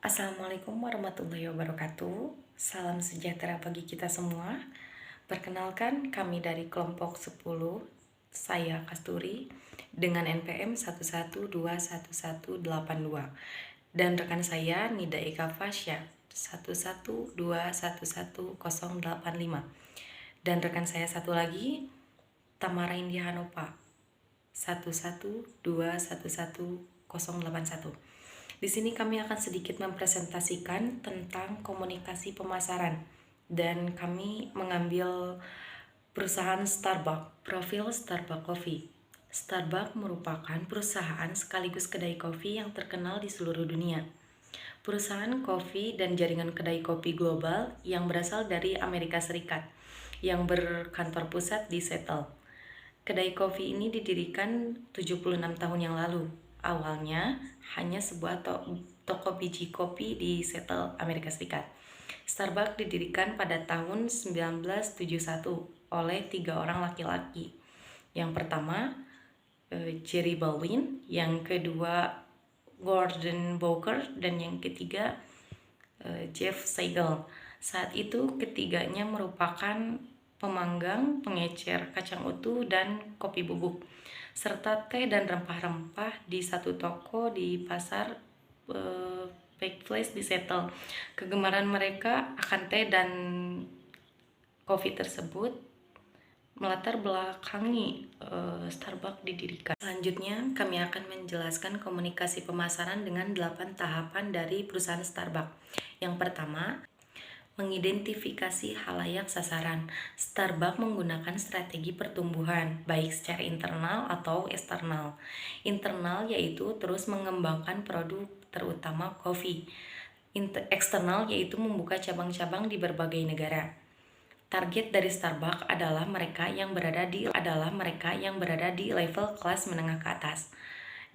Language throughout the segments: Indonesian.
Assalamualaikum warahmatullahi wabarakatuh. Salam sejahtera bagi kita semua. Perkenalkan, kami dari kelompok 10, saya Kasturi dengan NPM 1121182 dan rekan saya Nida Eka Fasya 112111085 dan rekan saya satu lagi Tamara India Hanopa 112111081. Di sini kami akan sedikit mempresentasikan tentang komunikasi pemasaran dan kami mengambil perusahaan Starbucks, profil Starbucks Coffee. Starbucks merupakan perusahaan sekaligus kedai kopi yang terkenal di seluruh dunia. Perusahaan kopi dan jaringan kedai kopi global yang berasal dari Amerika Serikat yang berkantor pusat di Seattle. Kedai kopi ini didirikan 76 tahun yang lalu. Awalnya hanya sebuah toko biji kopi di Seattle, Amerika Serikat. Starbucks didirikan pada tahun 1971 oleh 3 orang laki-laki. Yang pertama, Jerry Baldwin, yang kedua Gordon Booker, dan yang ketiga Jeff Siegel. Saat itu ketiganya merupakan pemanggang, pengecer kacang utuh dan kopi bubuk, serta teh dan rempah-rempah di satu toko di pasar Pike Place di Seattle. Kegemaran mereka akan teh dan kopi tersebut melatar belakangi Starbucks didirikan. Selanjutnya, kami akan menjelaskan komunikasi pemasaran dengan 8 tahapan dari perusahaan Starbucks. Yang pertama, mengidentifikasi halayak sasaran. Starbucks menggunakan strategi pertumbuhan, baik secara internal atau eksternal. Internal yaitu terus mengembangkan produk, terutama kopi. Eksternal yaitu membuka cabang-cabang di berbagai negara. Target dari Starbucks adalah mereka yang berada di level kelas menengah ke atas,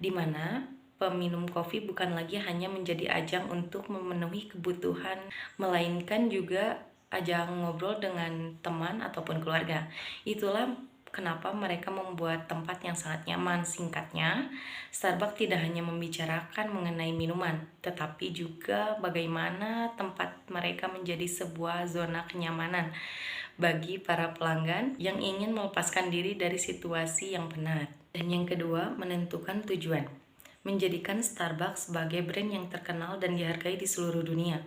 di mana peminum kopi bukan lagi hanya menjadi ajang untuk memenuhi kebutuhan, melainkan juga ajang ngobrol dengan teman ataupun keluarga. Itulah kenapa mereka membuat tempat yang sangat nyaman. Singkatnya, Starbucks tidak hanya membicarakan mengenai minuman, tetapi juga bagaimana tempat mereka menjadi sebuah zona kenyamanan bagi para pelanggan yang ingin melepaskan diri dari situasi yang penat. Dan yang kedua, menentukan tujuan. Menjadikan Starbucks sebagai brand yang terkenal dan dihargai di seluruh dunia.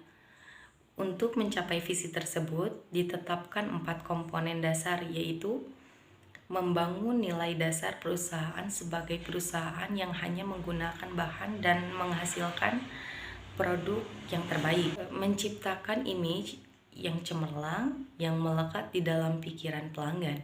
Untuk mencapai visi tersebut, ditetapkan 4 komponen dasar, yaitu membangun nilai dasar perusahaan sebagai perusahaan yang hanya menggunakan bahan dan menghasilkan produk yang terbaik, menciptakan image yang cemerlang yang melekat di dalam pikiran pelanggan,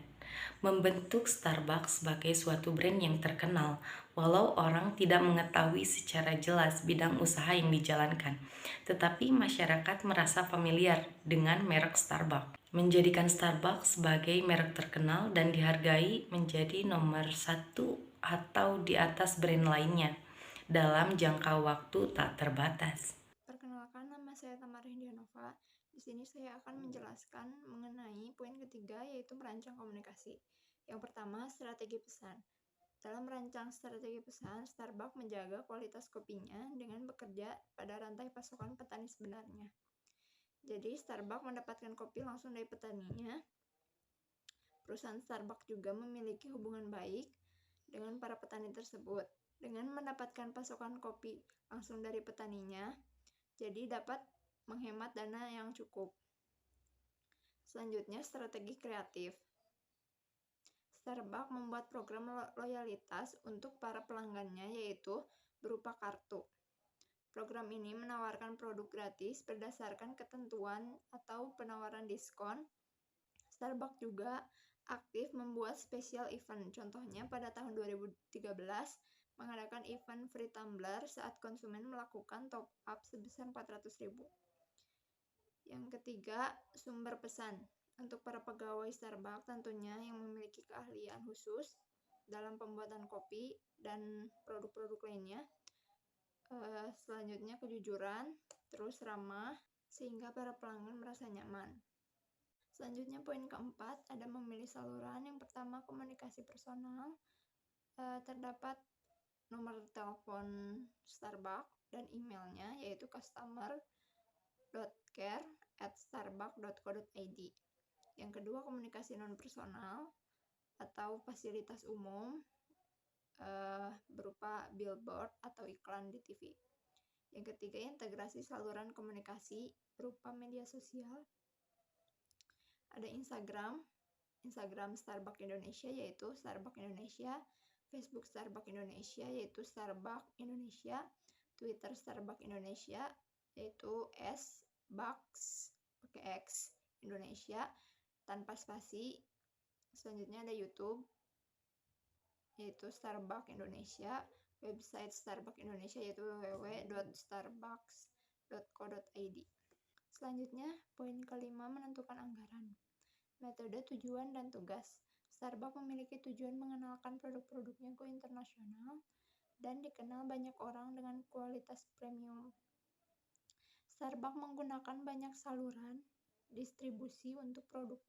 membentuk Starbucks sebagai suatu brand yang terkenal walau orang tidak mengetahui secara jelas bidang usaha yang dijalankan, tetapi masyarakat merasa familiar dengan merek Starbucks. Menjadikan Starbucks sebagai merek terkenal dan dihargai menjadi nomor 1 atau di atas brand lainnya dalam jangka waktu tak terbatas. Perkenalkan, nama saya Tamara Hindianova. Di sini saya akan menjelaskan mengenai poin ketiga, yaitu merancang komunikasi. Yang pertama, strategi pesan. Dalam merancang strategi pesan, Starbucks menjaga kualitas kopinya dengan bekerja pada rantai pasokan petani sebenarnya. Jadi, Starbucks mendapatkan kopi langsung dari petaninya. Perusahaan Starbucks juga memiliki hubungan baik dengan para petani tersebut. Dengan mendapatkan pasokan kopi langsung dari petaninya, jadi dapat menghemat dana yang cukup. Selanjutnya, strategi kreatif. Starbucks membuat program loyalitas untuk para pelanggannya, yaitu berupa kartu. Program ini menawarkan produk gratis berdasarkan ketentuan atau penawaran diskon. Starbucks juga aktif membuat special event. Contohnya pada tahun 2013 mengadakan event free tumbler saat konsumen melakukan top up sebesar 400.000. Yang ketiga, sumber pesan. Untuk para pegawai Starbucks tentunya yang memiliki keahlian khusus dalam pembuatan kopi dan produk-produk lainnya. Selanjutnya, kejujuran, terus ramah, sehingga para pelanggan merasa nyaman. Selanjutnya, poin keempat, ada memilih saluran. Yang pertama, komunikasi personal. Terdapat nomor telepon Starbucks dan emailnya yaitu customer.care@starbucks.co.id. Yang kedua, komunikasi non-personal atau fasilitas umum berupa billboard atau iklan di TV. Yang ketiga, integrasi saluran komunikasi berupa media sosial. Ada Instagram Starbucks Indonesia yaitu Starbucks Indonesia, Facebook Starbucks Indonesia yaitu Starbucks Indonesia, Twitter Starbucks Indonesia yaitu @sbucks pakai X Indonesia tanpa spasi. Selanjutnya ada YouTube yaitu Starbucks Indonesia, website Starbucks Indonesia yaitu www.starbucks.co.id. Selanjutnya, poin kelima, menentukan anggaran. Metode, tujuan, dan tugas. Starbucks memiliki tujuan mengenalkan produk-produknya go internasional dan dikenal banyak orang dengan kualitas premium. Starbucks menggunakan banyak saluran distribusi untuk produk.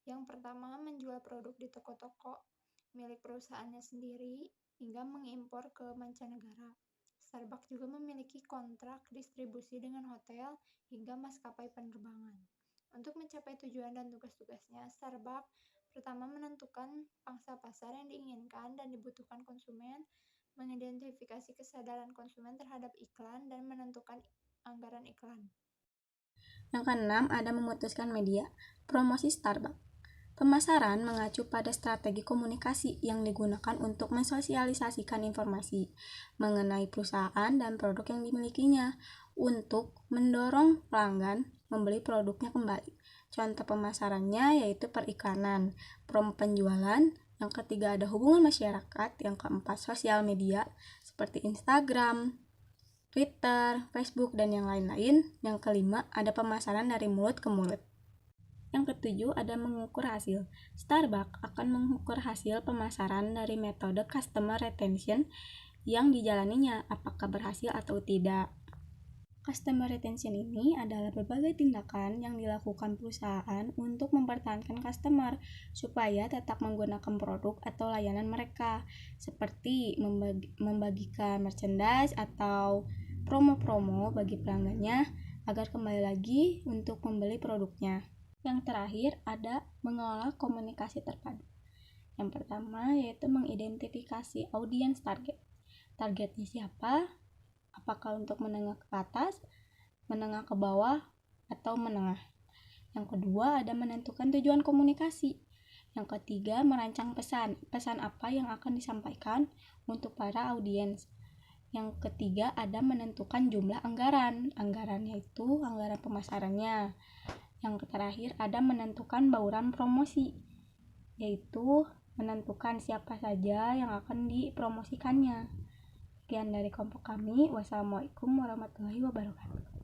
Yang pertama, menjual produk di toko-toko milik perusahaannya sendiri hingga mengimpor ke mancanegara. Starbucks juga memiliki kontrak distribusi dengan hotel hingga maskapai penerbangan. Untuk mencapai tujuan dan tugas-tugasnya, Starbucks pertama menentukan pangsa pasar yang diinginkan dan dibutuhkan konsumen, mengidentifikasi kesadaran konsumen terhadap iklan, dan menentukan anggaran iklan. Yang keenam, ada memutuskan media. Promosi Starbucks. Pemasaran mengacu pada strategi komunikasi yang digunakan untuk mensosialisasikan informasi mengenai perusahaan dan produk yang dimilikinya untuk mendorong pelanggan membeli produknya kembali. Contoh pemasarannya yaitu periklanan, promo penjualan. Yang ketiga ada hubungan masyarakat. Yang keempat sosial media seperti Instagram, Twitter, Facebook, dan yang lain-lain. Yang kelima ada pemasaran dari mulut ke mulut. Yang ketujuh ada mengukur hasil. Starbucks akan mengukur hasil pemasaran dari metode customer retention yang dijalaninya, apakah berhasil atau tidak. Customer retention ini adalah berbagai tindakan yang dilakukan perusahaan untuk mempertahankan customer supaya tetap menggunakan produk atau layanan mereka, seperti membagikan merchandise atau promo-promo bagi pelanggannya agar kembali lagi untuk membeli produknya. Yang terakhir ada mengelola komunikasi terpadu. Yang pertama yaitu mengidentifikasi audiens target. Targetnya siapa? Apakah untuk menengah ke atas, menengah ke bawah, atau menengah? Yang kedua ada menentukan tujuan komunikasi. Yang ketiga merancang pesan. Pesan apa yang akan disampaikan untuk para audiens. Yang ketiga ada menentukan jumlah anggaran. Anggarannya itu anggaran pemasarannya. Yang terakhir ada menentukan bauran promosi, yaitu menentukan siapa saja yang akan dipromosikannya. Sekian dari kelompok kami. Wassalamualaikum warahmatullahi wabarakatuh.